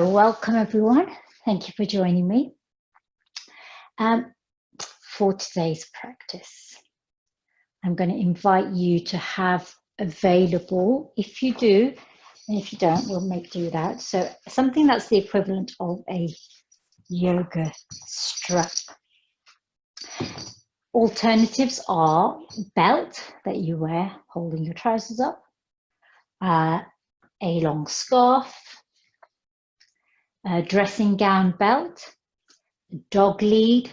Welcome everyone. Thank you for joining me for today's practice. I'm going to invite you to have available, if you do, and if you don't, we'll make do that. So something that's the equivalent of a yoga strap. Alternatives are belt that you wear holding your trousers up, a long scarf, a dressing gown belt, a dog lead,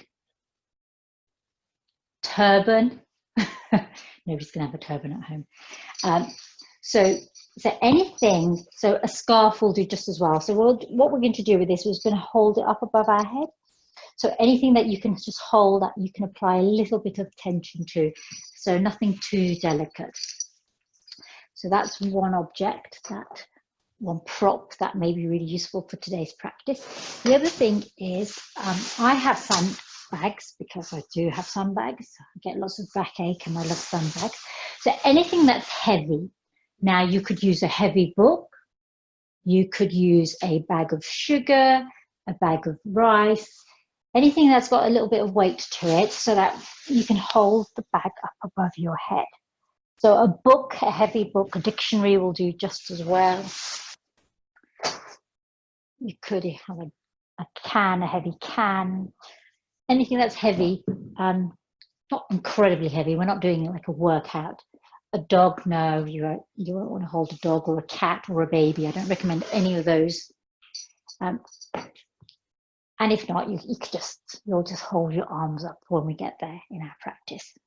turban. Nobody's going to have a turban at home. So anything, so a scarf will do just as well. So what we're going to do with this is going to hold it up above our head. So anything that you can just hold, that you can apply a little bit of tension to. So nothing too delicate. So that's one object, one prop that may be really useful for today's practice. The other thing is I have sandbags, because I do have sandbags. I get lots of backache and I love sandbags. So anything that's heavy. Now you could use a heavy book. You could use a bag of sugar, a bag of rice, anything that's got a little bit of weight to it so that you can hold the bag up above your head. So a book, a heavy book, a dictionary will do just as well. You could have a can, a heavy can, anything that's heavy, not incredibly heavy. We're not doing it like a workout. A dog, no, you won't want to hold a dog or a cat or a baby. I don't recommend any of those. And if not, you'll just hold your arms up when we get there in our practice.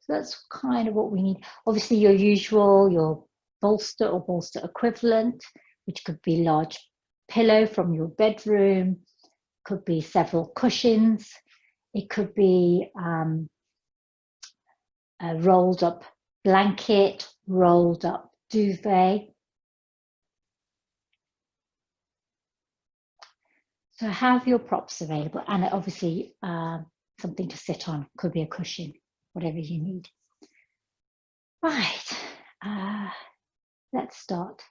So that's kind of what we need. Obviously, your bolster or bolster equivalent, which could be large pillow from your bedroom, could be several cushions, it could be a rolled up blanket, rolled up duvet. So have your props available, and obviously something to sit on, could be a cushion, whatever you need. Right, let's start.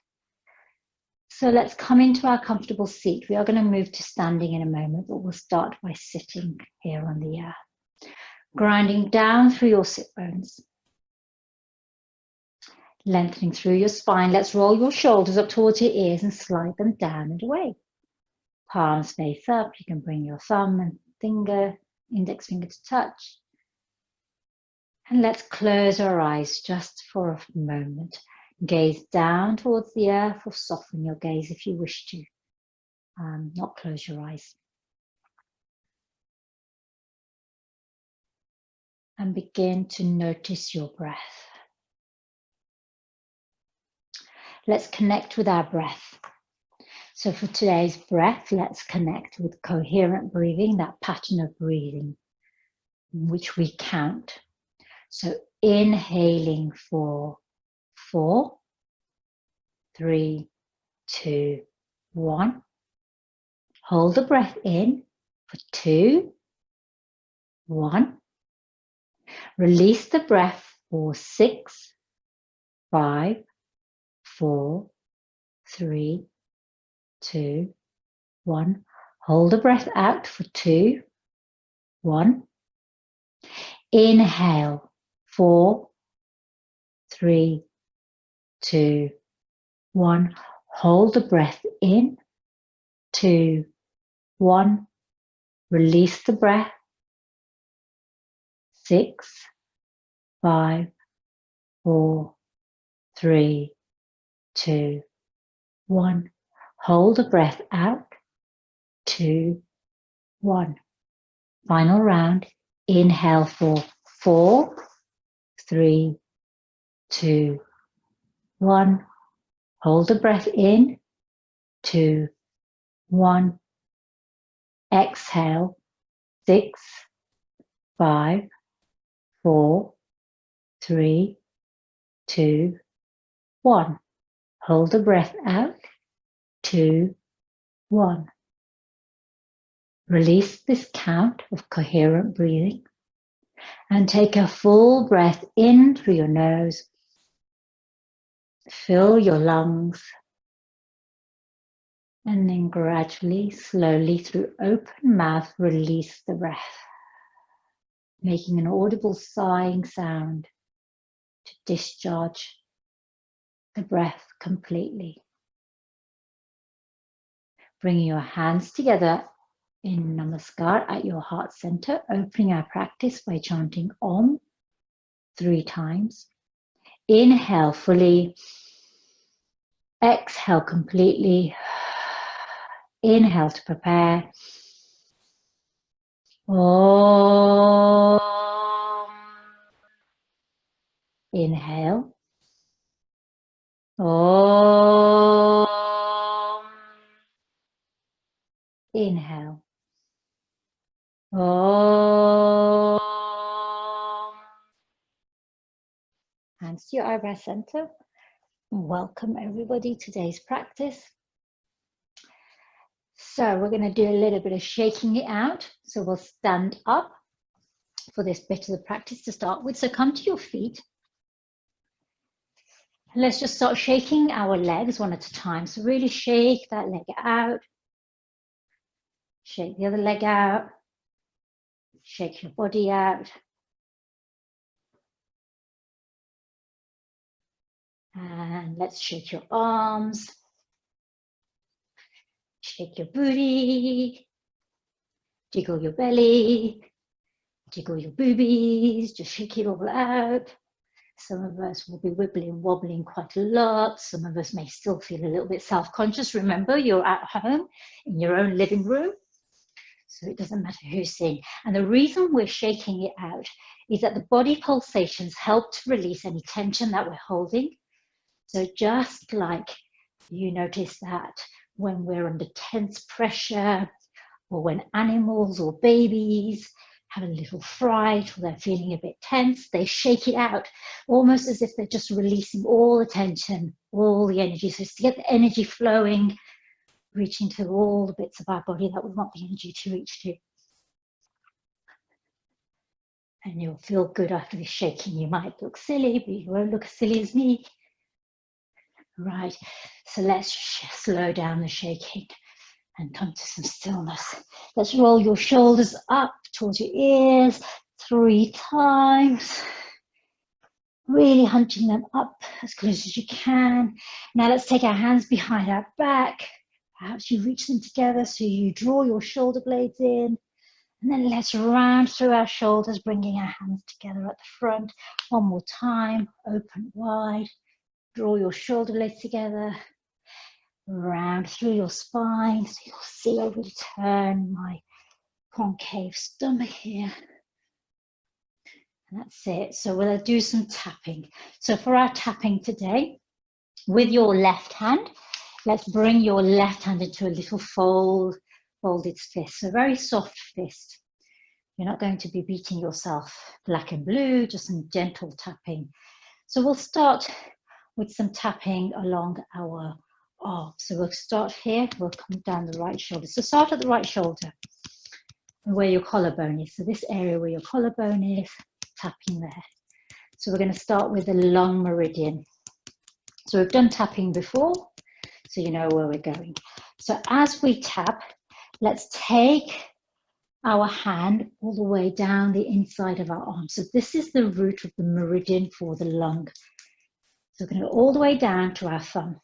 So let's come into our comfortable seat. We are going to move to standing in a moment, but we'll start by sitting here on the earth. Grinding down through your sit bones. Lengthening through your spine. Let's roll your shoulders up towards your ears and slide them down and away. Palms face up. You can bring your thumb and index finger to touch. And let's close our eyes just for a moment. Gaze down towards the earth, or soften your gaze if you wish to. Not close your eyes. And begin to notice your breath. Let's connect with our breath. So for today's breath, let's connect with coherent breathing, that pattern of breathing, which we count. So inhaling for 4, 3, 2, 1. Hold the breath in for 2, 1. Release the breath for 6, 5, 4, 3, 2, 1. Hold the breath out for 2, 1. Inhale 4, 3, 2, 1. Hold the breath in 2, 1. Release the breath 6, 5, 4, 3, 2, 1. Hold the breath out 2, 1. Final round. Inhale for 4, 3, 2, 1. Hold the breath in 2, 1. Exhale 6, 5, 4, 3, 2, 1. Hold the breath out 2, 1. Release this count of coherent breathing and take a full breath in through your nose. Fill your lungs And then gradually, slowly, through open mouth, release the breath, making an audible sighing sound to discharge the breath completely. Bringing your hands together in Namaskar at your heart center, opening our practice by chanting Om 3 times. Inhale fully, exhale completely. Inhale to prepare. Om. Inhale. Om. Inhale. Om. Hands to your eyebrow center. Welcome everybody to today's practice. So we're going to do a little bit of shaking it out. So we'll stand up for this bit of the practice to start with. So come to your feet. And let's just start shaking our legs one at a time. So really shake that leg out. Shake the other leg out. Shake your body out. And let's shake your arms. Shake your booty. Jiggle your belly. Jiggle your boobies. Just shake it all out. Some of us will be wibbling, wobbling quite a lot. Some of us may still feel a little bit self-conscious. Remember, you're at home in your own living room, so it doesn't matter who's seeing. And the reason we're shaking it out is that the body pulsations help to release any tension that we're holding. So just like you notice that when we're under tense pressure, or when animals or babies have a little fright or they're feeling a bit tense, they shake it out, almost as if they're just releasing all the tension, all the energy. So it's to get the energy flowing, reaching to all the bits of our body that we want the energy to reach to. And you'll feel good after this shaking. You might look silly, but you won't look as silly as me. Right, so let's slow down the shaking and come to some stillness. Let's roll your shoulders up towards your ears 3 times. Really hunching them up as close as you can. Now let's take our hands behind our back. Perhaps you reach them together so you draw your shoulder blades in. And then let's round through our shoulders, bringing our hands together at the front. One more time, open wide. Draw your shoulder blades together. Round through your spine, so you'll see I really turn my concave stomach here. And that's it. So we'll do some tapping. So for our tapping today, with your left hand, let's bring your left hand into a little folded fist, a very soft fist. You're not going to be beating yourself black and blue, just some gentle tapping. So we'll start with some tapping along our arm. So we'll start here, we'll come down the right shoulder. So start at the right shoulder, where your collarbone is. So this area where your collarbone is, tapping there. So we're going to start with the lung meridian. So we've done tapping before, so you know where we're going. So as we tap, let's take our hand all the way down the inside of our arm. So this is the root of the meridian for the lung. So we're going to go all the way down to our thumb.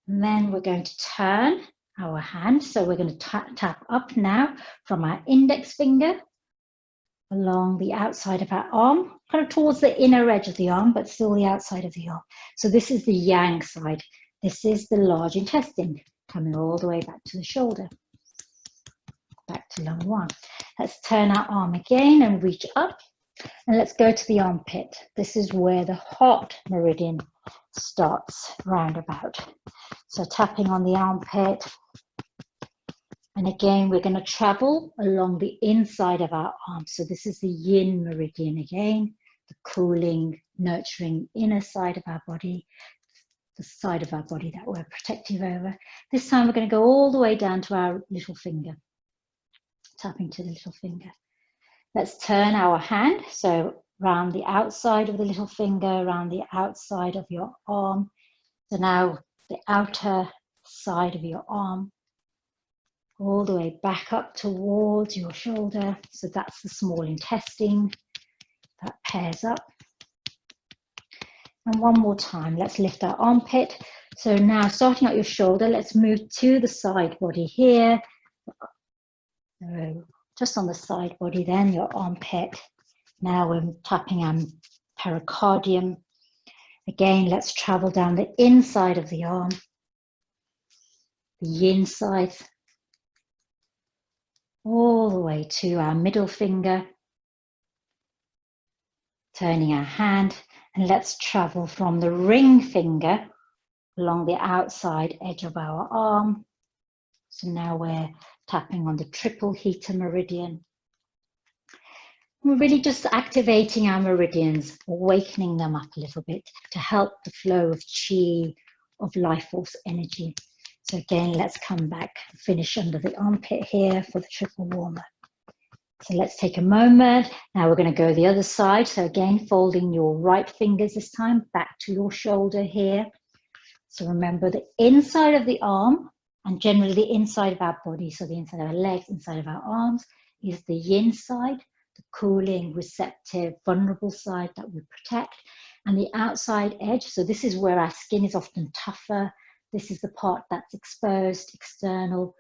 And then we're going to turn our hand. So we're going to tap up now from our index finger along the outside of our arm, kind of towards the inner edge of the arm, but still the outside of the arm. So this is the yang side. This is the large intestine, coming all the way back to the shoulder, back to lung 1. Let's turn our arm again and reach up. And let's go to the armpit. This is where the heart meridian starts roundabout. So tapping on the armpit. And again, we're going to travel along the inside of our arm. So this is the yin meridian again, the cooling, nurturing inner side of our body, the side of our body that we're protective over. This time we're going to go all the way down to our little finger, tapping to the little finger. Let's turn our hand, so round the outside of the little finger, around the outside of your arm. So now the outer side of your arm, all the way back up towards your shoulder. So that's the small intestine that pairs up. And one more time, let's lift our armpit. So now starting at your shoulder, let's move to the side body here. So just on the side body then, your armpit. Now we're tapping our pericardium. Again, let's travel down the inside of the arm, the yin side, all the way to our middle finger, turning our hand, and let's travel from the ring finger along the outside edge of our arm. So now we're tapping on the triple heater meridian. We're really just activating our meridians, awakening them up a little bit to help the flow of chi, of life force energy. So again, let's come back, finish under the armpit here for the triple warmer. So let's take a moment. Now we're going to go the other side. So again, folding your right fingers this time back to your shoulder here. So remember the inside of the arm and generally the inside of our body. So the inside of our legs, inside of our arms is the yin side, the cooling, receptive, vulnerable side that we protect. And the outside edge, so this is where our skin is often tougher. This is the part that's exposed, external,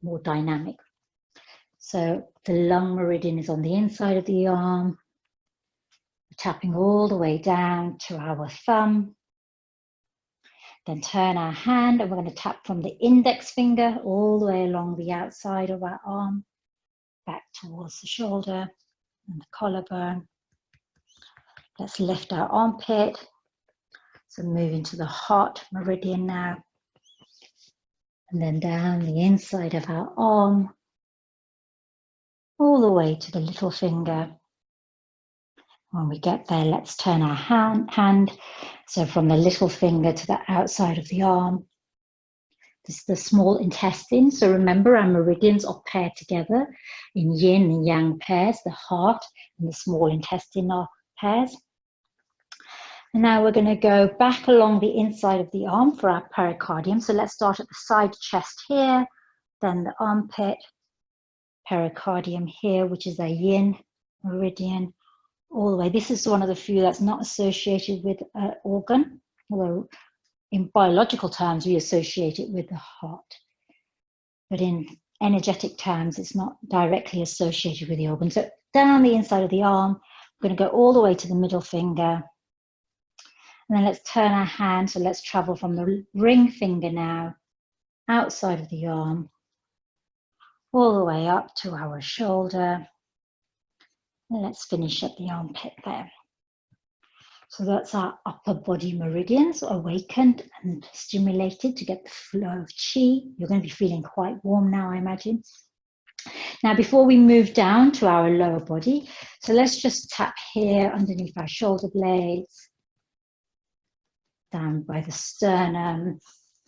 more dynamic. So the lung meridian is on the inside of the arm. We're tapping all the way down to our thumb. Then turn our hand and we're going to tap from the index finger all the way along the outside of our arm, back towards the shoulder and the collarbone. Let's lift our armpit. So moving to the heart meridian now. And then down the inside of our arm, all the way to the little finger. When we get there, let's turn our hand. So from the little finger to the outside of the arm. This is the small intestine. So remember, our meridians are paired together in yin and yang pairs. The heart and the small intestine are pairs. And now we're going to go back along the inside of the arm for our pericardium. So let's start at the side chest here, then the armpit, pericardium here, which is a yin meridian, all the way. This is one of the few that's not associated with an organ, although in biological terms we associate it with the heart. But in energetic terms, it's not directly associated with the organ. So down the inside of the arm, we're going to go all the way to the middle finger. And then let's turn our hand. So let's travel from the ring finger now, outside of the arm, all the way up to our shoulder. And let's finish at the armpit there. So that's our upper body meridians awakened and stimulated to get the flow of chi. You're going to be feeling quite warm now, I imagine. Now, before we move down to our lower body, so let's just tap here underneath our shoulder blades, down by the sternum,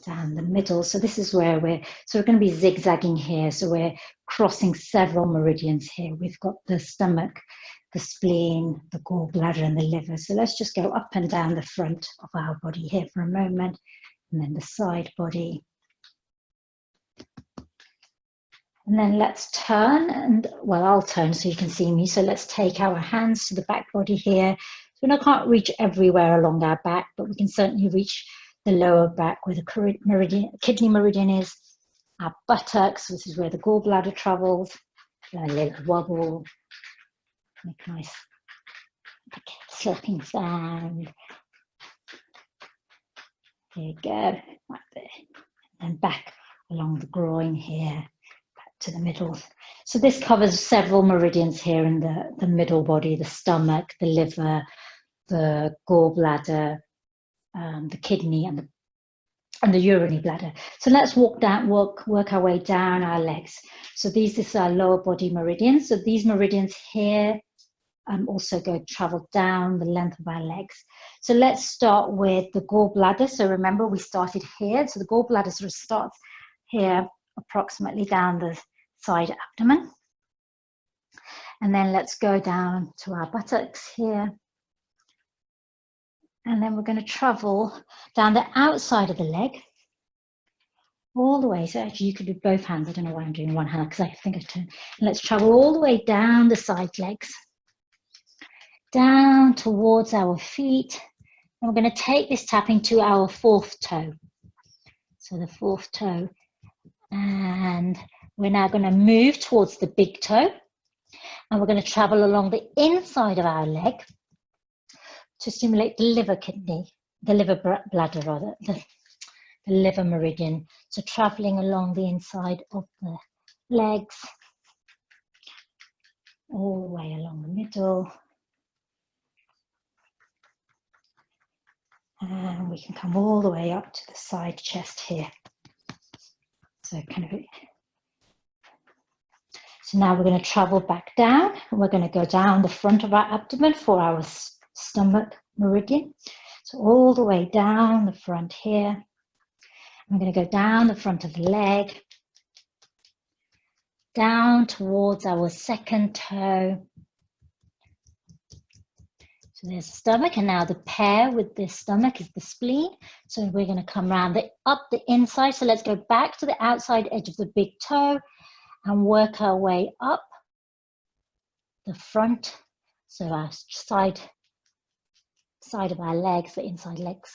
down the middle. So this is where we're going to be zigzagging here. So we're crossing several meridians here. We've got the stomach, the spleen, the gallbladder and the liver. So let's just go up and down the front of our body here for a moment, and then the side body. And then let's turn, and well, I'll turn so you can see me. So let's take our hands to the back body here. So I can't reach everywhere along our back, but we can certainly reach the lower back where the kidney meridian is, our buttocks, which is where the gallbladder travels, a little wobble, make a nice slapping sound. There you go, right there. And back along the groin here, back to the middle. So this covers several meridians here in the middle body, the stomach, the liver, the gallbladder, the kidney and the urinary bladder. So let's work our way down our legs. So this is our lower body meridians. So these meridians here also travel down the length of our legs. So let's start with the gallbladder. So remember we started here. So the gallbladder sort of starts here approximately down the side abdomen. And then let's go down to our buttocks here. And then we're going to travel down the outside of the leg. all the way. So actually you could do both hands. I don't know why I'm doing one hand because I think I turn. And let's travel all the way down the side legs, down towards our feet. And we're going to take this tapping to our fourth toe. So the fourth toe. And we're now going to move towards the big toe. And we're going to travel along the inside of our leg to stimulate the liver kidney, the liver bladder rather, the liver meridian. So traveling along the inside of the legs, all the way along the middle. And we can come all the way up to the side chest here. So kind of. So now we're going to travel back down, and we're going to go down the front of our abdomen for our stomach meridian. So all the way down the front here. I'm going to go down the front of the leg, down towards our second toe. So there's the stomach, and now the pair with the stomach is the spleen. So we're going to come around up the inside. So let's go back to the outside edge of the big toe and work our way up the front. So our side of our legs, the inside legs.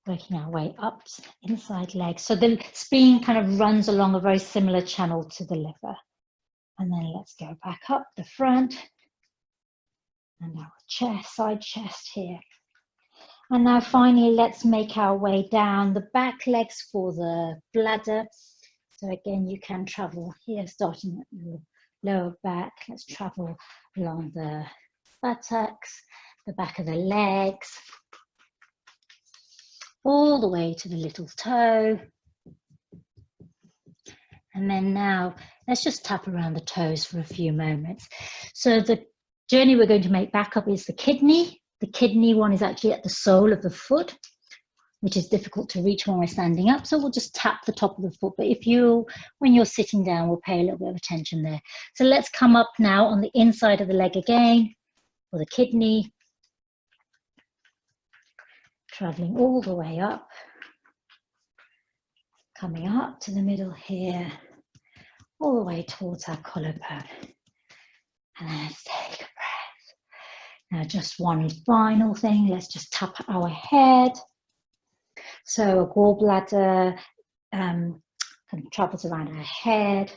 Working our way up inside legs. So the spleen kind of runs along a very similar channel to the liver. And then let's go back up the front and our chest, side chest here. And now finally, let's make our way down the back legs for the bladder. So again, you can travel here, starting at your lower back. Let's travel along the buttocks, the back of the legs, all the way to the little toe. And then now, let's just tap around the toes for a few moments. So the journey we're going to make back up is the kidney. The kidney one is actually at the sole of the foot, which is difficult to reach when we're standing up. So we'll just tap the top of the foot. But when you're sitting down, we'll pay a little bit of attention there. So let's come up now on the inside of the leg again for the kidney. Traveling all the way up. Coming up to the middle here, all the way towards our collarbone. And let's take a breath. Now just one final thing, let's just tap our head. So a gallbladder kind of travels around our head.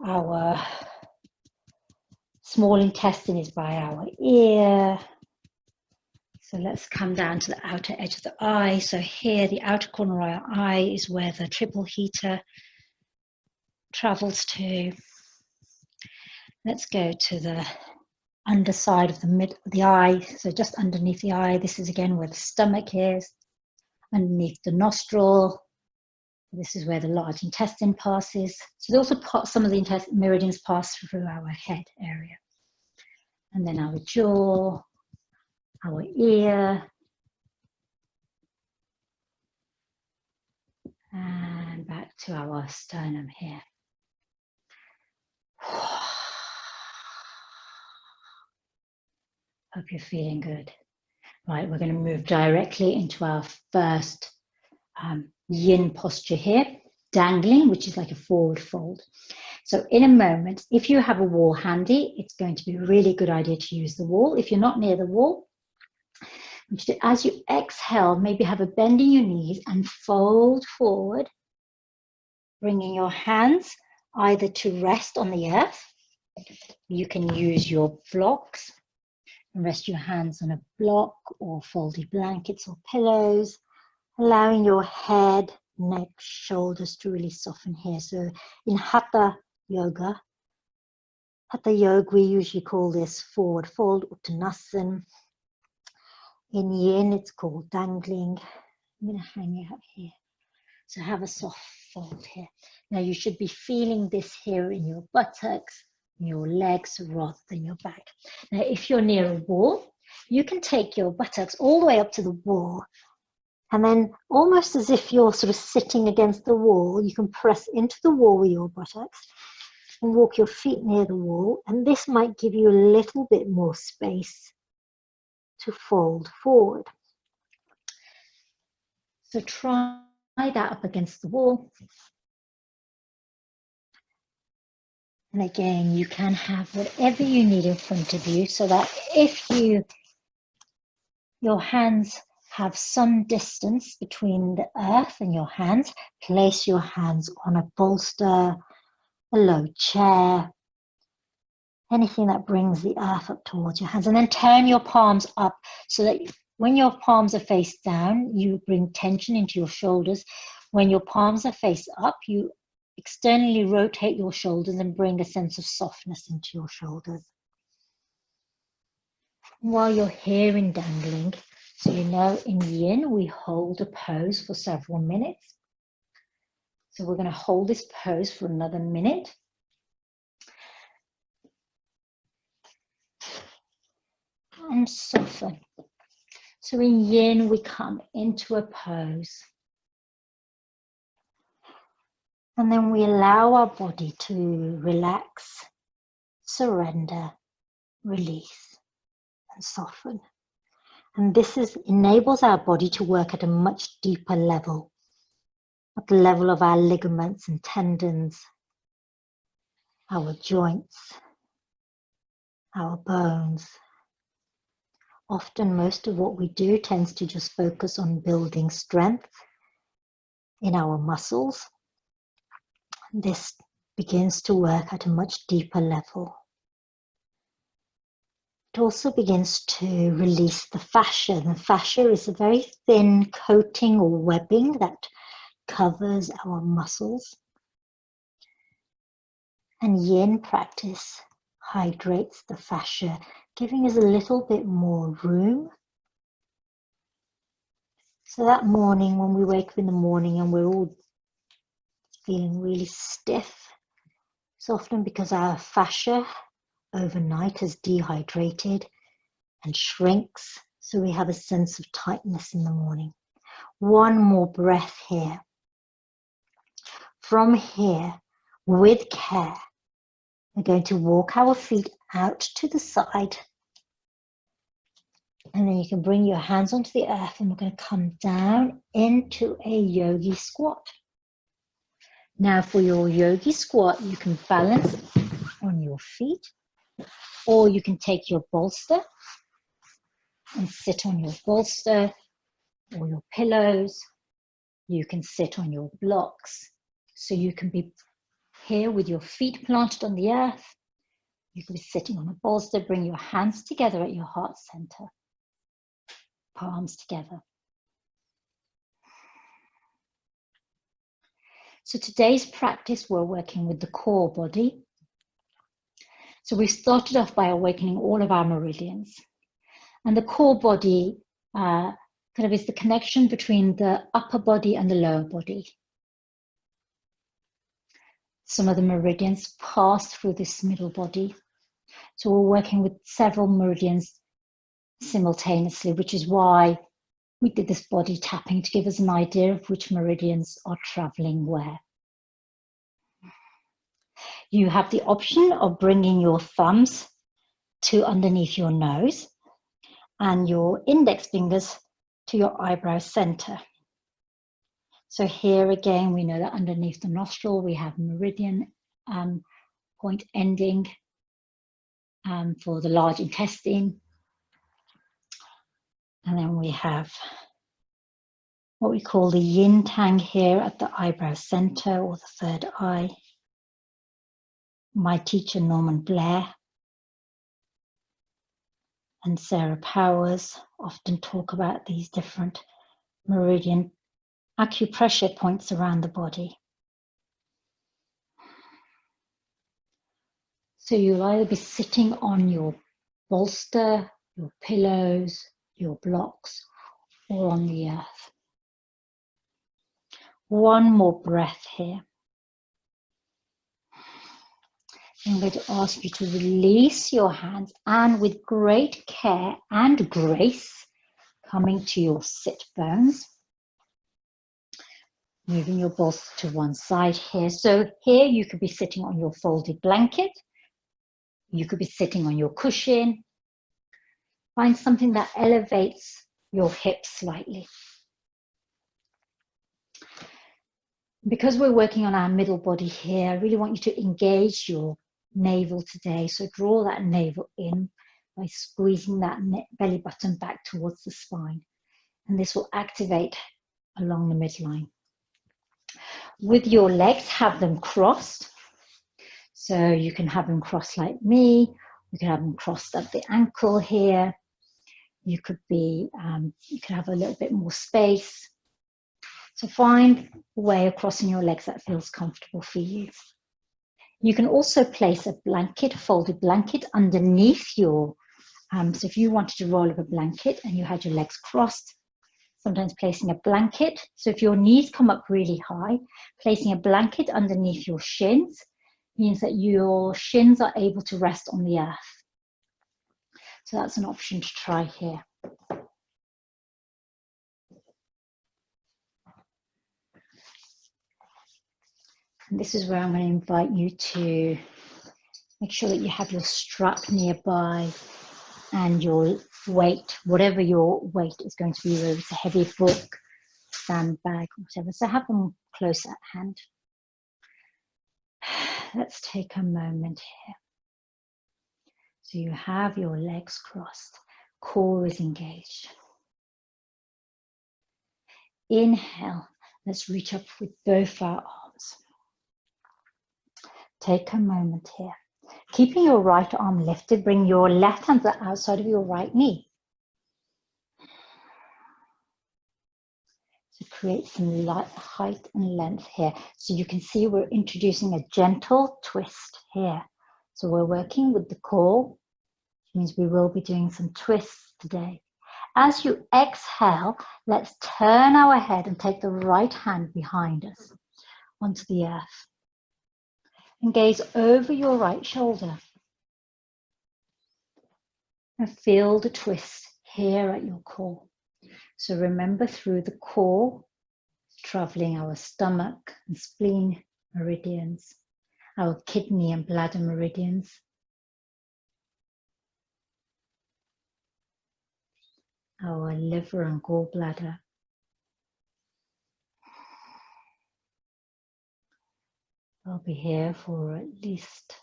Our small intestine is by our ear. So let's come down to the outer edge of the eye. So here, the outer corner of our eye is where the triple heater travels to. Let's go to the underside of the eye. So just underneath the eye, this is again where the stomach is. Underneath the nostril, this is where the large intestine passes. So also some of the meridians pass through our head area. And then our jaw, our ear, and back to our sternum here. Hope you're feeling good. Right, we're going to move directly into our first yin posture here, dangling, which is like a forward fold. So in a moment, if you have a wall handy, it's going to be a really good idea to use the wall. If you're not near the wall, as you exhale, maybe have a bend in your knees and fold forward, bringing your hands either to rest on the earth. You can use your blocks and rest your hands on a block or folded blankets or pillows, allowing your head, neck, shoulders to really soften here. So in Hatha yoga, we usually call this forward fold, Uttanasana. In yin, it's called dangling. I'm going to hang it up here. So have a soft fold here. Now you should be feeling this here in your buttocks, in your legs, rather than your back. Now if you're near a wall, you can take your buttocks all the way up to the wall. And then almost as if you're sort of sitting against the wall, you can press into the wall with your buttocks and walk your feet near the wall. And this might give you a little bit more space to fold forward. So try that up against the wall. And again, you can have whatever you need in front of you, so that if your hands have some distance between the earth and your hands, place your hands on a bolster, a low chair, anything that brings the earth up towards your hands, and then turn your palms up so that when your palms are face down, you bring tension into your shoulders. When your palms are face up, you externally rotate your shoulders and bring a sense of softness into your shoulders. While you're here in dangling, so you know in yin, we hold a pose for several minutes. So we're going to hold this pose for another minute. And soften. So in yin, we come into a pose. And then we allow our body to relax, surrender, release, and soften. And this enables our body to work at a much deeper level, at the level of our ligaments and tendons, our joints, our bones. Often, most of what we do tends to just focus on building strength in our muscles. This begins to work at a much deeper level. It also begins to release the fascia. The fascia is a very thin coating or webbing that covers our muscles. And yin practice hydrates the fascia, giving us a little bit more room. So that morning, when we wake up in the morning and we're all feeling really stiff, it's often because our fascia overnight has dehydrated and shrinks, so we have a sense of tightness in the morning. One more breath here. From here, with care, we're going to walk our feet out to the side, and then you can bring your hands onto the earth, and we're going to come down into a yogi squat. Now for your yogi squat, you can balance on your feet, or you can take your bolster and sit on your bolster or your pillows. You can sit on your blocks. So you can be here with your feet planted on the earth. You can be sitting on a bolster. Bring your hands together at your heart center. Palms together. So today's practice, we're working with the core body. So we started off by awakening all of our meridians. And the core body kind of is the connection between the upper body and the lower body. Some of the meridians pass through this middle body. So we're working with several meridians simultaneously, which is why we did this body tapping to give us an idea of which meridians are traveling where. You have the option of bringing your thumbs to underneath your nose and your index fingers to your eyebrow center. So here again, we know that underneath the nostril, we have meridian point ending for the large intestine. And then we have what we call the yin tang here at the eyebrow center or the third eye. My teacher, Norman Blair, and Sarah Powers often talk about these different meridian acupressure points around the body. So you'll either be sitting on your bolster, your pillows, your blocks, or on the earth. One more breath here. I'm going to ask you to release your hands, and with great care and grace, coming to your sit bones. Moving your bolster to one side here. So here you could be sitting on your folded blanket. You could be sitting on your cushion. Find something that elevates your hips slightly. Because we're working on our middle body here, I really want you to engage your navel today. So draw that navel in by squeezing that belly button back towards the spine. And this will activate along the midline. With your legs, have them crossed. So you can have them crossed like me. You can have them crossed at the ankle here. You could have a little bit more space. So find a way of crossing your legs that feels comfortable for you. You can also place a blanket, a folded blanket underneath your, so if you wanted to roll up a blanket and you had your legs crossed, sometimes placing a blanket. So if your knees come up really high, placing a blanket underneath your shins means that your shins are able to rest on the earth. So that's an option to try here. And this is where I'm going to invite you to make sure that you have your strap nearby and your weight, whatever your weight is going to be, whether it's a heavy book, sandbag, whatever. So have them close at hand. Let's take a moment here. So you have your legs crossed, core is engaged. Inhale, let's reach up with both our arms. Take a moment here. Keeping your right arm lifted, bring your left hand to the outside of your right knee. So create some light height and length here. So you can see we're introducing a gentle twist here. So we're working with the core, which means we will be doing some twists today. As you exhale, let's turn our head and take the right hand behind us onto the earth. And gaze over your right shoulder. And feel the twist here at your core. So remember, through the core, traveling our stomach and spleen meridians, our kidney and bladder meridians, our liver and gallbladder, I'll be here for at least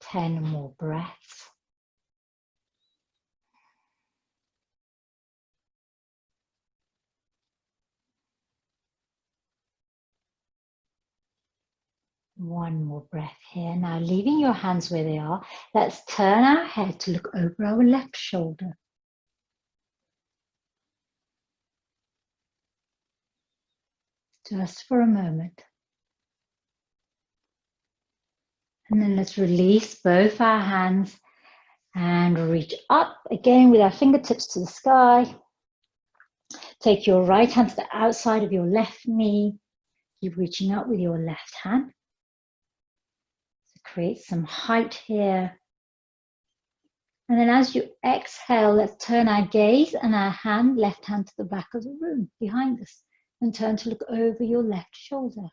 10 more breaths. One more breath here. Now, leaving your hands where they are, let's turn our head to look over our left shoulder. Just for a moment. And then let's release both our hands and reach up again with our fingertips to the sky. Take your right hand to the outside of your left knee. Keep reaching up with your left hand. So create some height here. And then as you exhale, let's turn our gaze and our hand, left hand, to the back of the room behind us and turn to look over your left shoulder.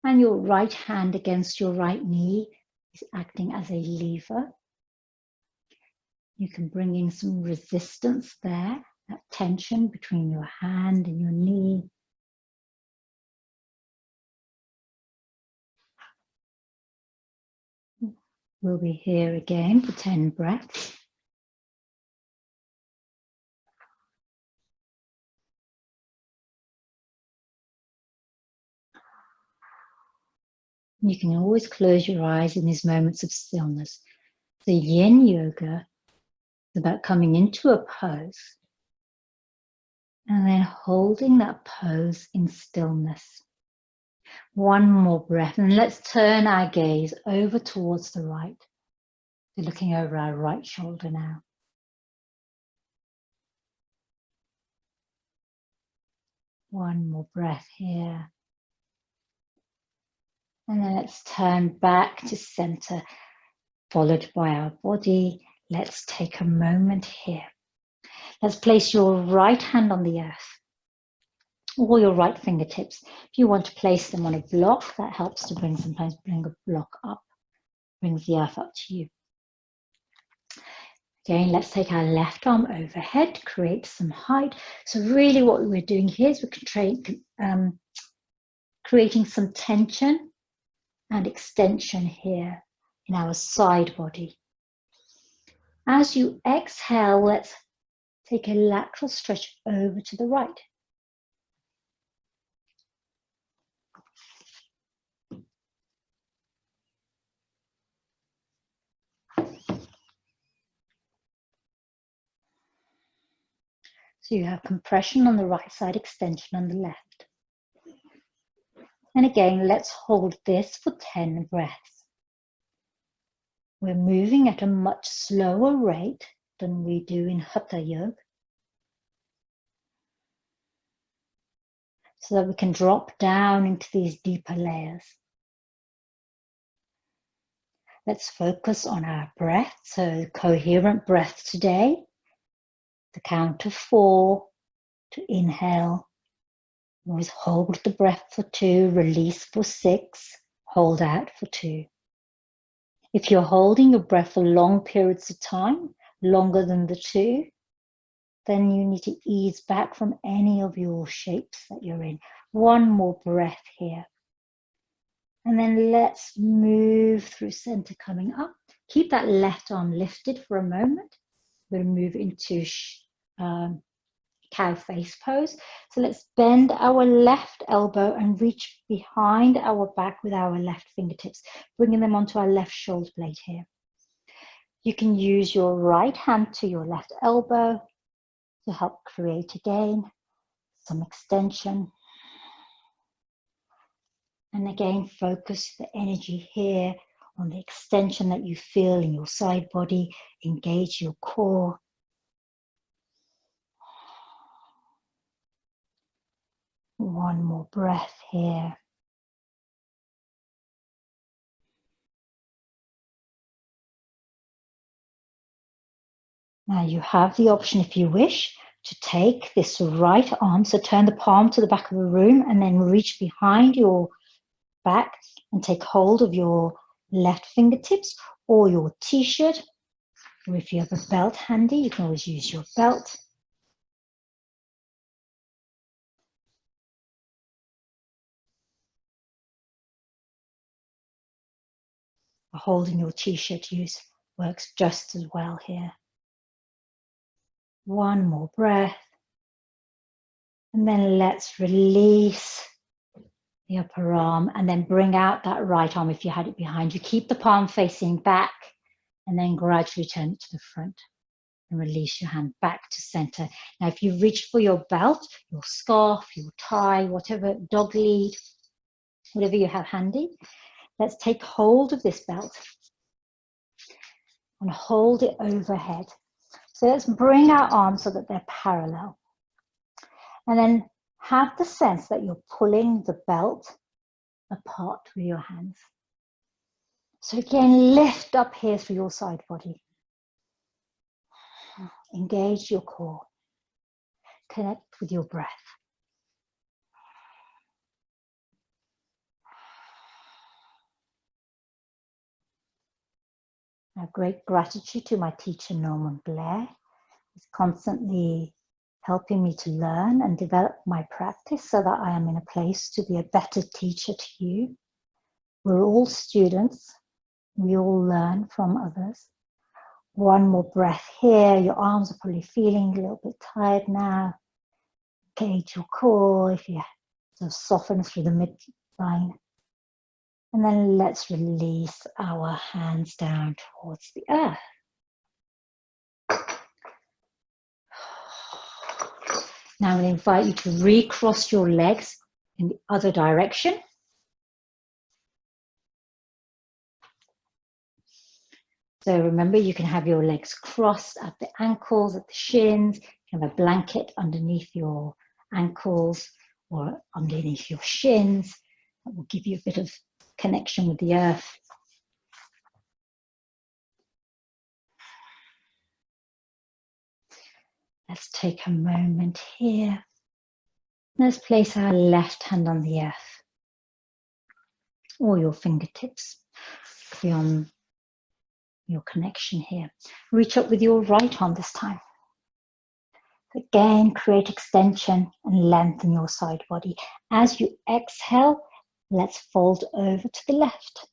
And your right hand against your right knee is acting as a lever. You can bring in some resistance there, that tension between your hand and your knee. We'll be here again for 10 breaths. You can always close your eyes in these moments of stillness. The yin yoga is about coming into a pose and then holding that pose in stillness. One more breath, and let's turn our gaze over towards the right. We're looking over our right shoulder now. One more breath here. And then let's turn back to center, followed by our body. Let's take a moment here. Let's place your right hand on the earth, or your right fingertips. If you want to place them on a block, that helps to sometimes bring a block up, brings the earth up to you. Again, let's take our left arm overhead, create some height. So really what we're doing here is we're creating some tension and extension here in our side body. As you exhale, let's take a lateral stretch over to the right. So you have compression on the right side, extension on the left. And again, let's hold this for 10 breaths. We're moving at a much slower rate than we do in Hatha Yoga, so that we can drop down into these deeper layers. Let's focus on our breath, so coherent breath today. The count of 4 to inhale. Always hold the breath for 2, release for 6, hold out for 2. If you're holding your breath for long periods of time, longer than the 2, then you need to ease back from any of your shapes that you're in. One more breath here. And then let's move through center coming up. Keep that left arm lifted for a moment. We're going to move into cow face pose. So let's bend our left elbow and reach behind our back with our left fingertips, bringing them onto our left shoulder blade here. You can use your right hand to your left elbow to help create again some extension. And again, focus the energy here on the extension that you feel in your side body. Engage your core. One more breath here. Now you have the option, if you wish, to take this right arm, so turn the palm to the back of the room and then reach behind your back and take hold of your left fingertips or your t-shirt, or if you have a belt handy, you can always use your belt. Holding your t-shirt works just as well here. One more breath. And then let's release the upper arm and then bring out that right arm if you had it behind you. Keep the palm facing back and then gradually turn it to the front and release your hand back to center. Now, if you reach for your belt, your scarf, your tie, whatever, dog lead, whatever you have handy, let's take hold of this belt and hold it overhead. So let's bring our arms so that they're parallel. And then have the sense that you're pulling the belt apart with your hands. So again, lift up here through your side body. Engage your core. Connect with your breath. A great gratitude to my teacher, Norman Blair. He's constantly helping me to learn and develop my practice so that I am in a place to be a better teacher to you. We're all students. We all learn from others. One more breath here. Your arms are probably feeling a little bit tired now. Engage your core if you sort of soften through the midline. And then let's release our hands down towards the earth. Now I'm going to invite you to recross your legs in the other direction. So remember, you can have your legs crossed at the ankles, at the shins. You can have a blanket underneath your ankles or underneath your shins. That will give you a bit of connection with the earth. Let's take a moment here. Let's place our left hand on the earth or your fingertips. Could be on your connection here. Reach up with your right arm this time. Again, create extension and lengthen your side body. As you exhale, let's fold over to the left.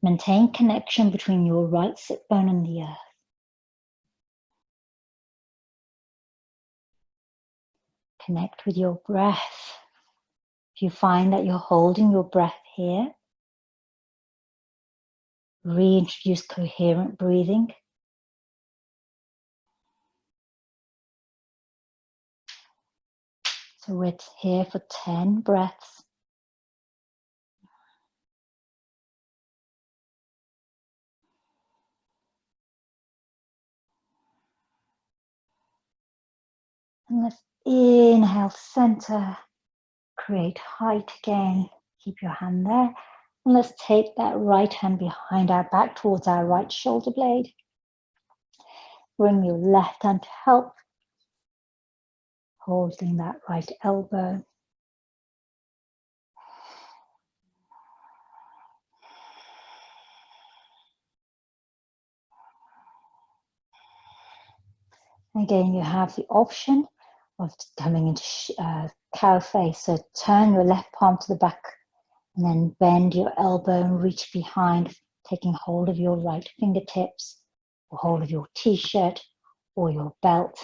Maintain connection between your right sit bone and the earth. Connect with your breath. If you find that you're holding your breath here, reintroduce coherent breathing. So we're here for 10 breaths. And let's inhale, center, create height again. Keep your hand there. And let's take that right hand behind our back towards our right shoulder blade. Bring your left hand to help, holding that right elbow. Again, you have the option of coming into cow face. So turn your left palm to the back and then bend your elbow and reach behind, taking hold of your right fingertips or hold of your t-shirt or your belt.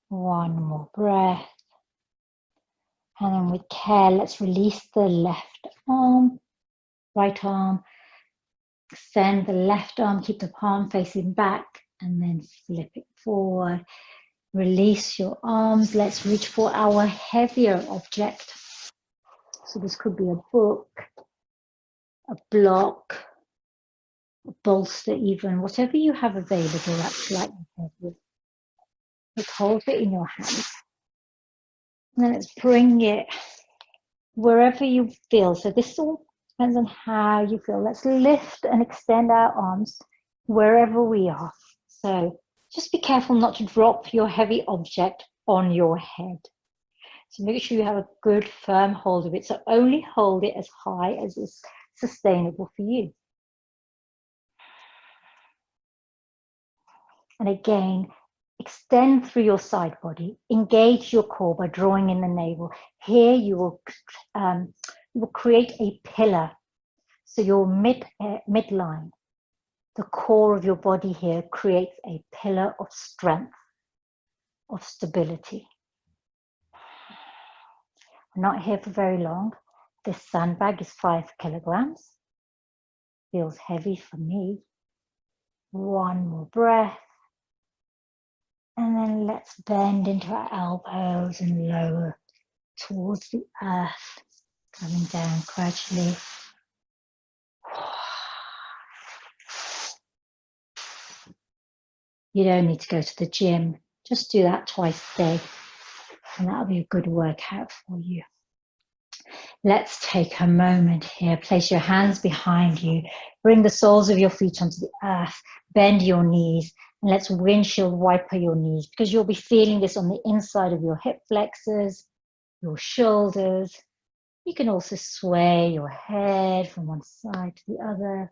One more breath. And then with care, let's release the left arm, right arm. Extend the left arm, keep the palm facing back, and then flip it forward. Release your arms. Let's reach for our heavier object. So this could be a book, a block, a bolster even, whatever you have available that's slightly heavy. Let's hold it in your hands. And then let's bring it wherever you feel. So this all depends on how you feel. Let's lift and extend our arms wherever we are. So just be careful not to drop your heavy object on your head. So make sure you have a good firm hold of it. So only hold it as high as is sustainable for you. And again, extend through your side body. Engage your core by drawing in the navel. Here you will create a pillar. So your midline, the core of your body here creates a pillar of strength, of stability. I'm not here for very long. This sandbag is 5 kilograms. Feels heavy for me. One more breath. And then let's bend into our elbows and lower towards the earth, coming down gradually. You don't need to go to the gym. Just do that twice a day, and that'll be a good workout for you. Let's take a moment here. Place your hands behind you. Bring the soles of your feet onto the earth. Bend your knees. And let's windshield wiper your knees, because you'll be feeling this on the inside of your hip flexors, your shoulders. You can also sway your head from one side to the other.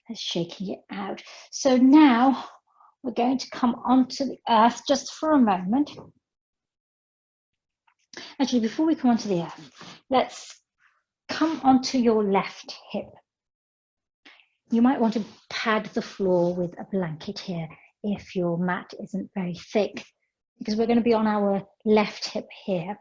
That's shaking it out. So now we're going to come onto the earth just for a moment. Actually, before we come onto the earth, let's come onto your left hip. You might want to pad the floor with a blanket here if your mat isn't very thick, because we're going to be on our left hip here.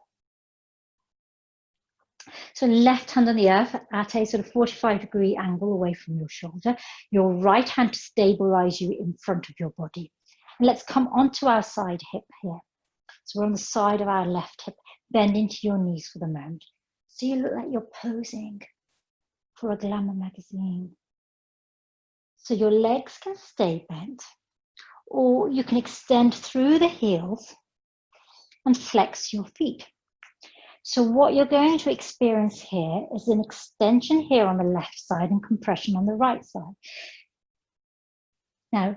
So left hand on the earth at a sort of 45-degree angle away from your shoulder. Your right hand to stabilize you in front of your body. And let's come onto our side hip here. So we're on the side of our left hip. Bend into your knees for the moment. So you look like you're posing for a glamour magazine. So your legs can stay bent, or you can extend through the heels and flex your feet. So what you're going to experience here is an extension here on the left side and compression on the right side. Now,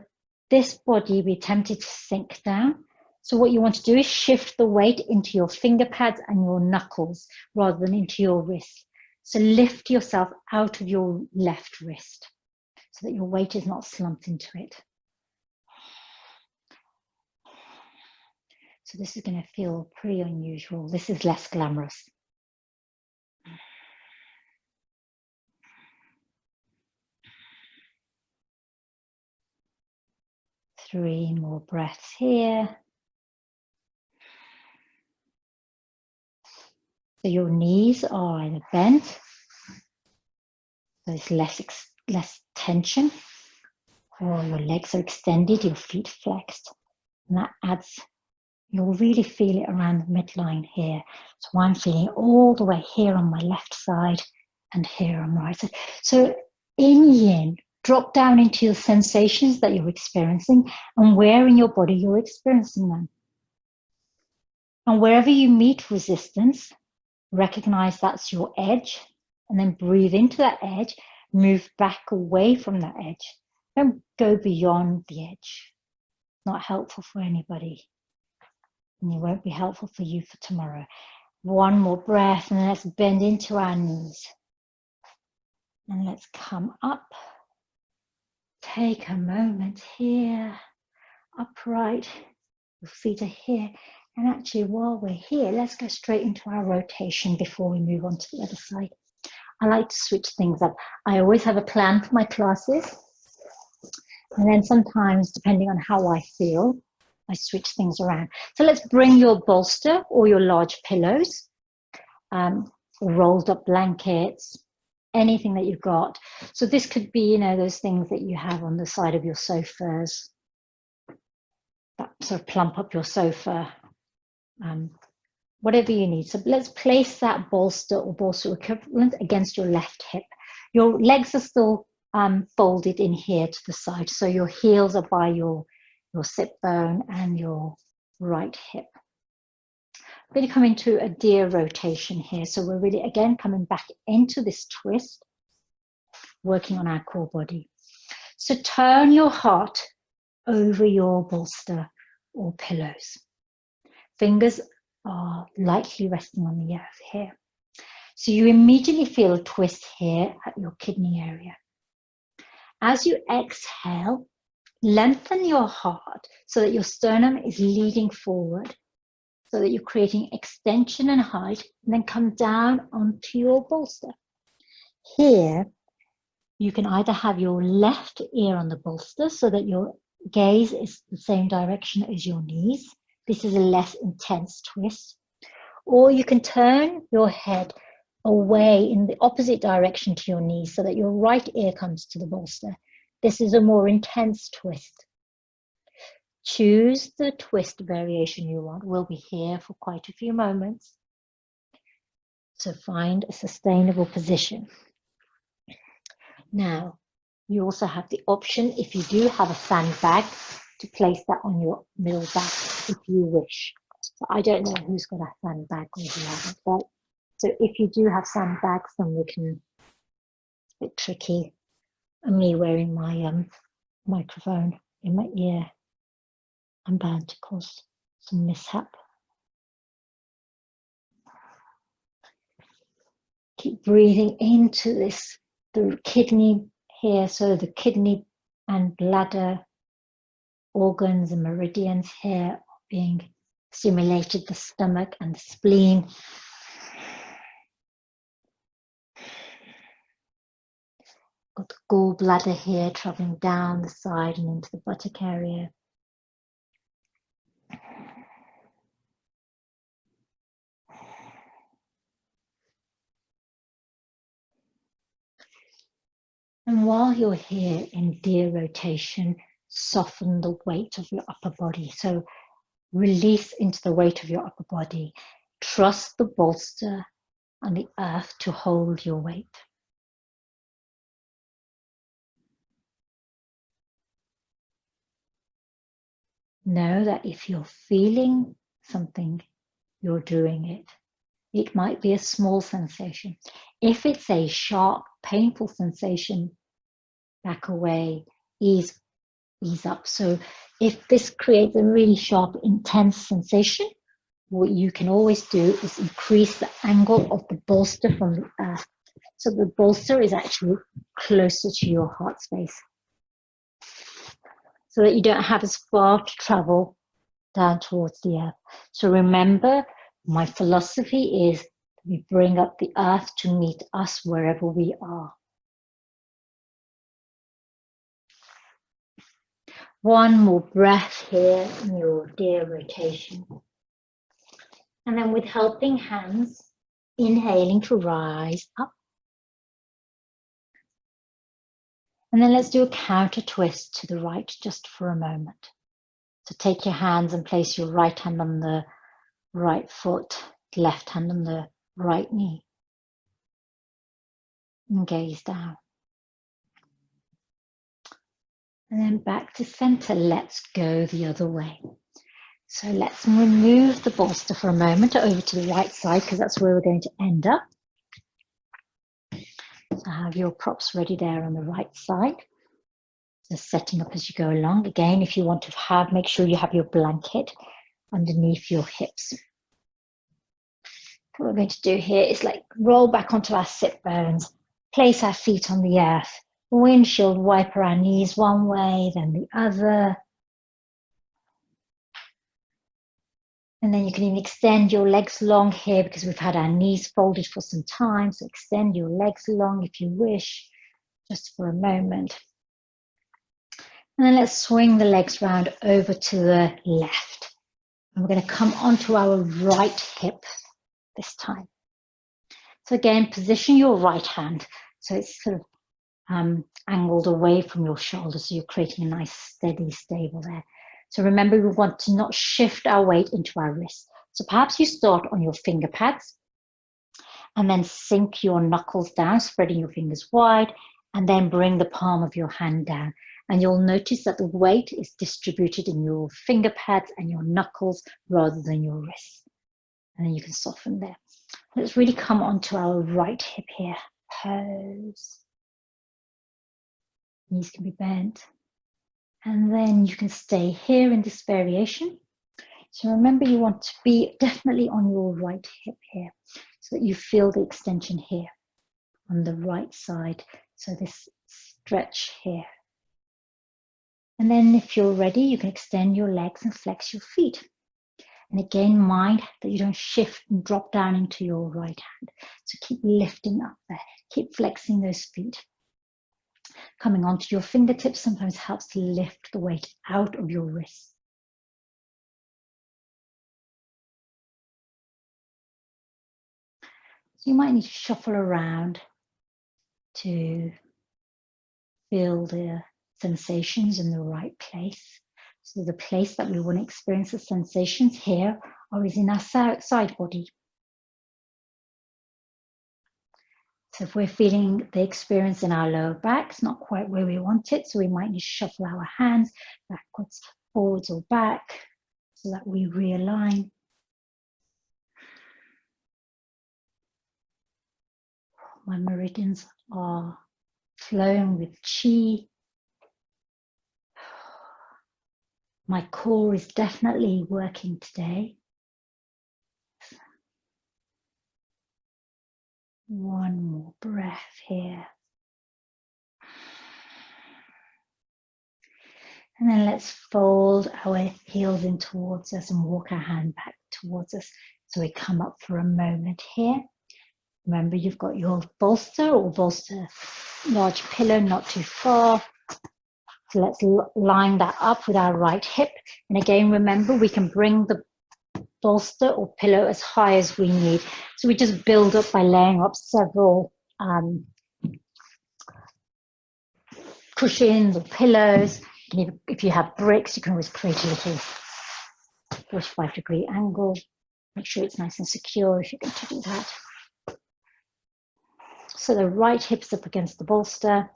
this body, we tempted to sink down. So what you want to do is shift the weight into your finger pads and your knuckles rather than into your wrist. So lift yourself out of your left wrist so that your weight is not slumped into it. So this is going to feel pretty unusual. This is less glamorous. 3 more breaths here. So your knees are either bent, so there's less tension, or your legs are extended, your feet flexed, and that adds, you'll really feel it around the midline here. So I'm feeling it all the way here on my left side and here on the right side. So in yin, drop down into your sensations that you're experiencing and where in your body you're experiencing them. And wherever you meet resistance, recognize that's your edge and then breathe into that edge, move back away from that edge. Don't go beyond the edge. Not helpful for anybody. And it won't be helpful for you for tomorrow. 1 more breath and then let's bend into our knees. And let's come up. Take a moment here, upright. Your feet are here. And actually, while we're here, let's go straight into our rotation before we move on to the other side. I like to switch things up. I always have a plan for my classes. And then sometimes, depending on how I feel, I switch things around. So let's bring your bolster or your large pillows, rolled up blankets, anything that you've got. So this could be, you know, those things that you have on the side of your sofas that sort of plump up your sofa, whatever you need. So let's place that bolster or bolster equivalent against your left hip. Your legs are still folded in here to the side. So your heels are by your sit bone and your right hip. We're going to come into a deer rotation here. So we're really, again, coming back into this twist, working on our core body. So turn your heart over your bolster or pillows. Fingers are lightly resting on the earth here. So you immediately feel a twist here at your kidney area. As you exhale, lengthen your heart so that your sternum is leading forward, so that you're creating extension and height, and then come down onto your bolster. Here, you can either have your left ear on the bolster so that your gaze is the same direction as your knees. This is a less intense twist. Or you can turn your head away in the opposite direction to your knees so that your right ear comes to the bolster. This is a more intense twist. Choose the twist variation you want. We'll be here for quite a few moments. So find a sustainable position. Now, you also have the option, if you do have a sandbag, to place that on your middle back if you wish. So I don't know who's got a sandbag or who hasn't, but so if you do have sandbags, then we can, it's a bit tricky. And me wearing my microphone in my ear, I'm bound to cause some mishap. Keep breathing into this, the kidney here, so the kidney and bladder organs and meridians here are being stimulated, the stomach and the spleen. Got the gallbladder here traveling down the side and into the buttock area. And while you're here in deer rotation, soften the weight of your upper body. So release into the weight of your upper body. Trust the bolster and the earth to hold your weight. Know that if you're feeling something, you're doing it. It might be a small sensation. If it's a sharp, painful sensation, back away, ease up. So if this creates a really sharp, intense sensation, what you can always do is increase the angle of the bolster from the earth. So the bolster is actually closer to your heart space, so that you don't have as far to travel down towards the earth. So remember, my philosophy is we bring up the earth to meet us wherever we are. One more breath here in your dear rotation. And then with helping hands, inhaling to rise up. And then let's do a counter twist to the right just for a moment. So take your hands and place your right hand on the right foot, left hand on the right knee. And gaze down. And then back to center, let's go the other way. So let's remove the bolster for a moment over to the right side, because that's where we're going to end up. So have your props ready there on the right side. So setting up as you go along. Again, if you want to have, make sure you have your blanket underneath your hips. What we're going to do here is like roll back onto our sit bones, place our feet on the earth, windshield wiper our knees one way, then the other. And then you can even extend your legs long here because we've had our knees folded for some time. So extend your legs long if you wish, just for a moment. And then let's swing the legs round over to the left. And we're going to come onto our right hip this time. So again, position your right hand so it's sort of angled away from your shoulder, so you're creating a nice steady stable there. So remember, we want to not shift our weight into our wrists. So perhaps you start on your finger pads and then sink your knuckles down, spreading your fingers wide, and then bring the palm of your hand down. And you'll notice that the weight is distributed in your finger pads and your knuckles rather than your wrists. And then you can soften there. Let's really come onto our right hip here. Pose. Knees can be bent. And then you can stay here in this variation. So remember, you want to be definitely on your right hip here so that you feel the extension here on the right side. So this stretch here. And then if you're ready, you can extend your legs and flex your feet. And again, mind that you don't shift and drop down into your right hand. So keep lifting up there. Keep flexing those feet. Coming onto your fingertips sometimes helps to lift the weight out of your wrists. So you might need to shuffle around to feel the sensations in the right place. So the place that we want to experience the sensations here or is in our side body. So if we're feeling the experience in our lower back, it's not quite where we want it, so we might need to shuffle our hands backwards, forwards or back so that we realign. My meridians are flowing with chi. My core is definitely working today. One more breath here. And then let's fold our heels in towards us and walk our hand back towards us. So we come up for a moment here. Remember, you've got your bolster or bolster large pillow, not too far. So let's line that up with our right hip. And again, remember, we can bring the bolster or pillow as high as we need. So we just build up by laying up several cushions or pillows. And if you have bricks, you can always create a little 45-degree angle. Make sure it's nice and secure if you're going to do that. So the right hip's up against the bolster.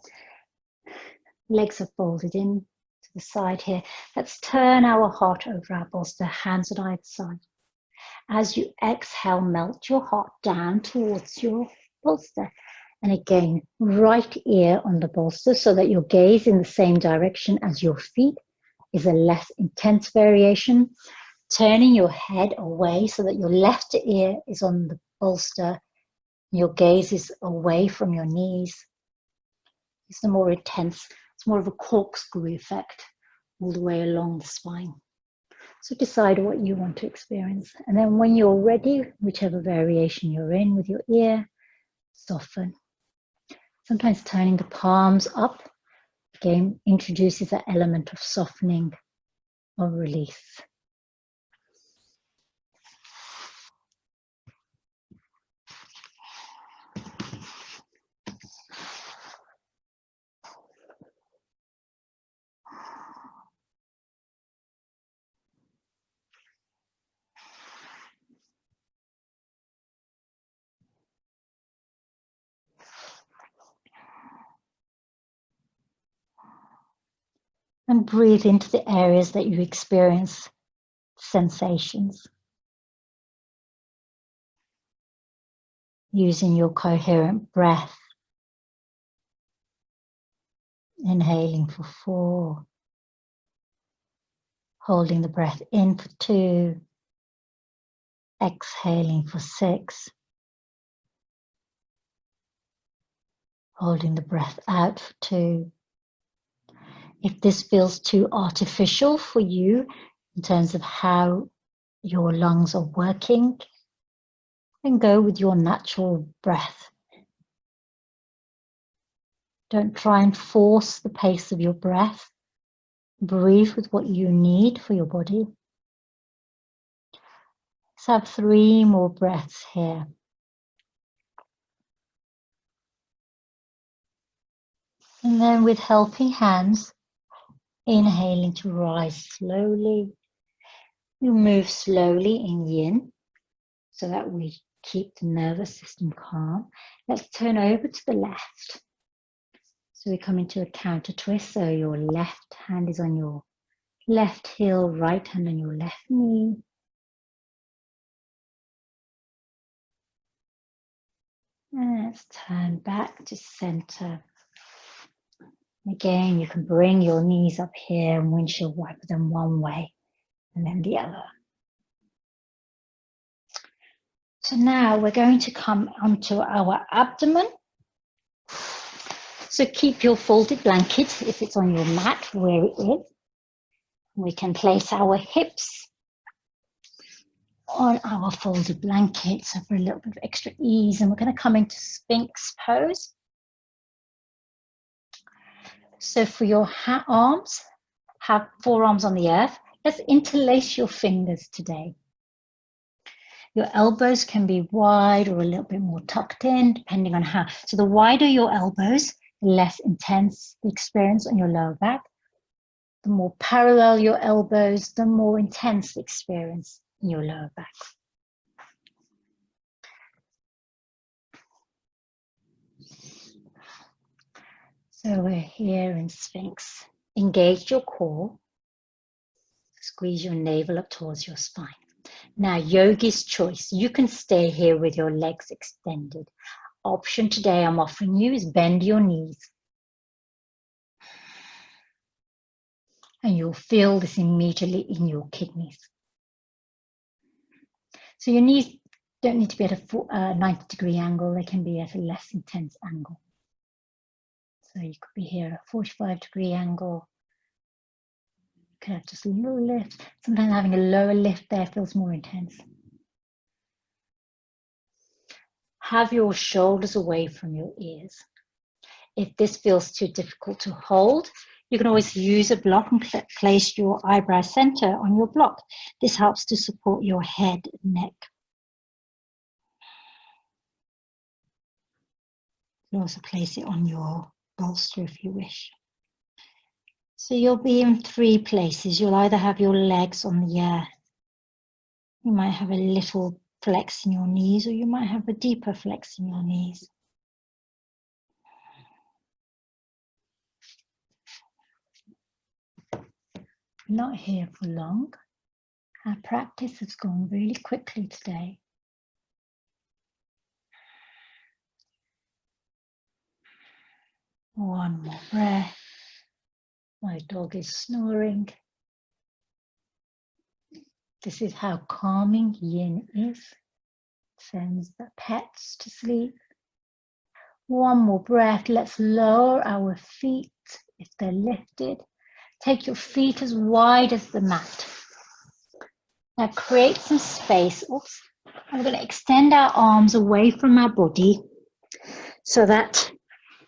Legs are folded in to the side here. Let's turn our heart over our bolster, hands on either side. As you exhale, melt your heart down towards your bolster. And again, right ear on the bolster so that your gaze in the same direction as your feet is a less intense variation. Turning your head away so that your left ear is on the bolster. Your gaze is away from your knees. It's the more intense, it's more of a corkscrew effect all the way along the spine. So decide what you want to experience. And then when you're ready, whichever variation you're in with your ear, soften. Sometimes turning the palms up, again, introduces that element of softening or release. And breathe into the areas that you experience sensations. Using your coherent breath. Inhaling for 4. Holding the breath in for 2. Exhaling for 6. Holding the breath out for 2. If this feels too artificial for you in terms of how your lungs are working, then go with your natural breath. Don't try and force the pace of your breath. Breathe with what you need for your body. Let's have 3 more breaths here. And then with helping hands, inhaling to rise slowly. You move slowly in yin so that we keep the nervous system calm. Let's turn over to the left. So we come into a counter twist. So your left hand is on your left heel, right hand on your left knee. And let's turn back to center. Again, you can bring your knees up here and windshield wiper them one way and then the other. So now we're going to come onto our abdomen. So keep your folded blanket, if it's on your mat, where it is. We can place our hips on our folded blanket, so for a little bit of extra ease. And we're going to come into Sphinx pose. So for your arms, have forearms on the earth. Let's interlace your fingers today. Your elbows can be wide or a little bit more tucked in, depending on how. So the wider your elbows, the less intense the experience on your lower back. The more parallel your elbows, the more intense the experience in your lower back. So we're here in Sphinx. Engage your core. Squeeze your navel up towards your spine. Now, yogi's choice. You can stay here with your legs extended. Option today I'm offering you is bend your knees. And you'll feel this immediately in your kidneys. So your knees don't need to be at a 90-degree angle. They can be at a less intense angle. So you could be here at a 45-degree angle. You can have just a little lift. Sometimes having a lower lift there feels more intense. Have your shoulders away from your ears. If this feels too difficult to hold, you can always use a block and place your eyebrow center on your block. This helps to support your head and neck. You can also place it on your bolster if you wish. So you'll be in 3 places. You'll either have your legs on the earth. You might have a little flex in your knees, or you might have a deeper flex in your knees. Not here for long. Our practice has gone really quickly today. One more breath. My dog is snoring. This is how calming yin is. It sends the pets to sleep. One more breath. Let's lower our feet if they're lifted. Take your feet as wide as the mat. Now create some space. Oops. I'm going to extend our arms away from our body so that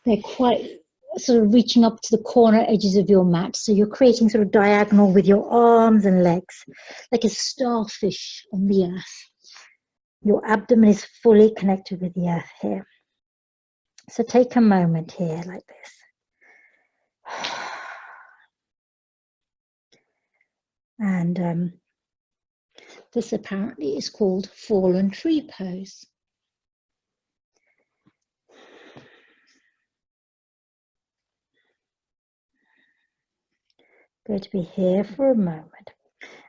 they're quite sort of reaching up to the corner edges of your mat. So you're creating sort of diagonal with your arms and legs, like a starfish on the earth. Your abdomen is fully connected with the earth here. So take a moment here like this. And this apparently is called fallen tree pose. Going to be here for a moment.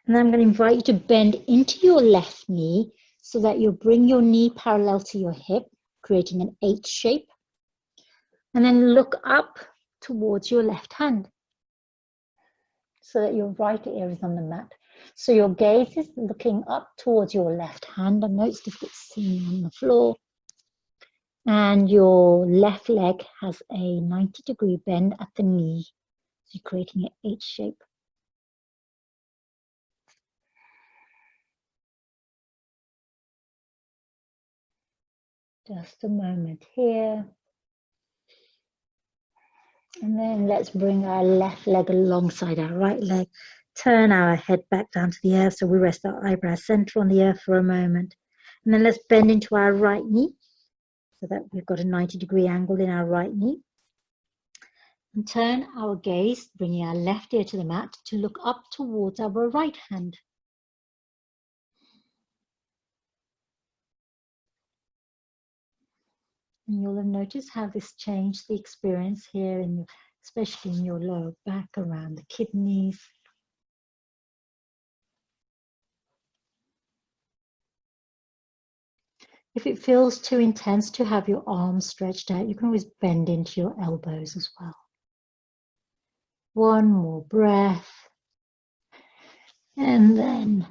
And then I'm going to invite you to bend into your left knee so that you'll bring your knee parallel to your hip, creating an H shape. And then look up towards your left hand so that your right ear is on the mat. So your gaze is looking up towards your left hand. I know it's difficult to see on the floor. And your left leg has a 90-degree bend at the knee. So you're creating an H shape. Just a moment here. And then let's bring our left leg alongside our right leg. Turn our head back down to the earth so we rest our eyebrows center on the earth for a moment. And then let's bend into our right knee so that we've got a 90-degree angle in our right knee. And turn our gaze, bringing our left ear to the mat, to look up towards our right hand. And you'll have noticed how this changed the experience here, especially in your lower back, around the kidneys. If it feels too intense to have your arms stretched out, you can always bend into your elbows as well. One more breath. And then,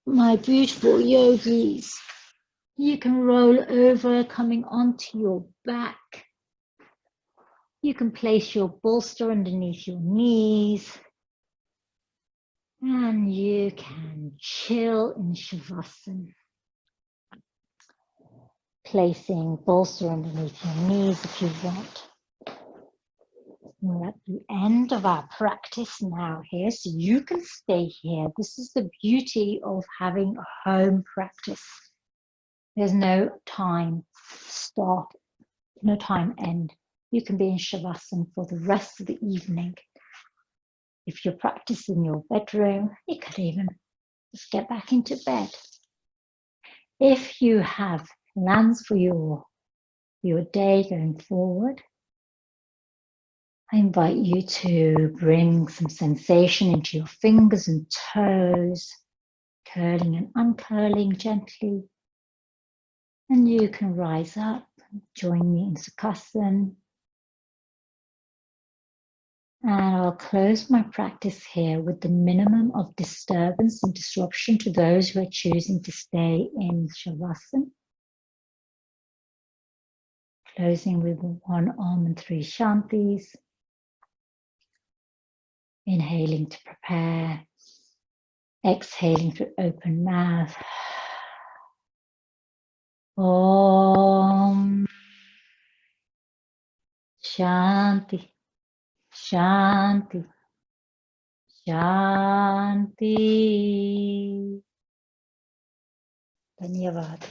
my beautiful yogis, you can roll over, coming onto your back. You can place your bolster underneath your knees. And you can chill in Shavasana. Placing bolster underneath your knees if you want. We're at the end of our practice now here, so you can stay here. This is the beauty of having a home practice. There's no time start, no time end. You can be in Shavasana for the rest of the evening. If you're practicing in your bedroom, you could even just get back into bed. If you have plans for your day going forward, I invite you to bring some sensation into your fingers and toes, curling and uncurling gently. And you can rise up and join me in Sukhasana. And I'll close my practice here with the minimum of disturbance and disruption to those who are choosing to stay in Shavasana. Closing with 1 Om and 3 Shantis. Inhaling to prepare. Exhaling through open mouth. Om Shanti, Shanti, Shanti. Dhanyavad.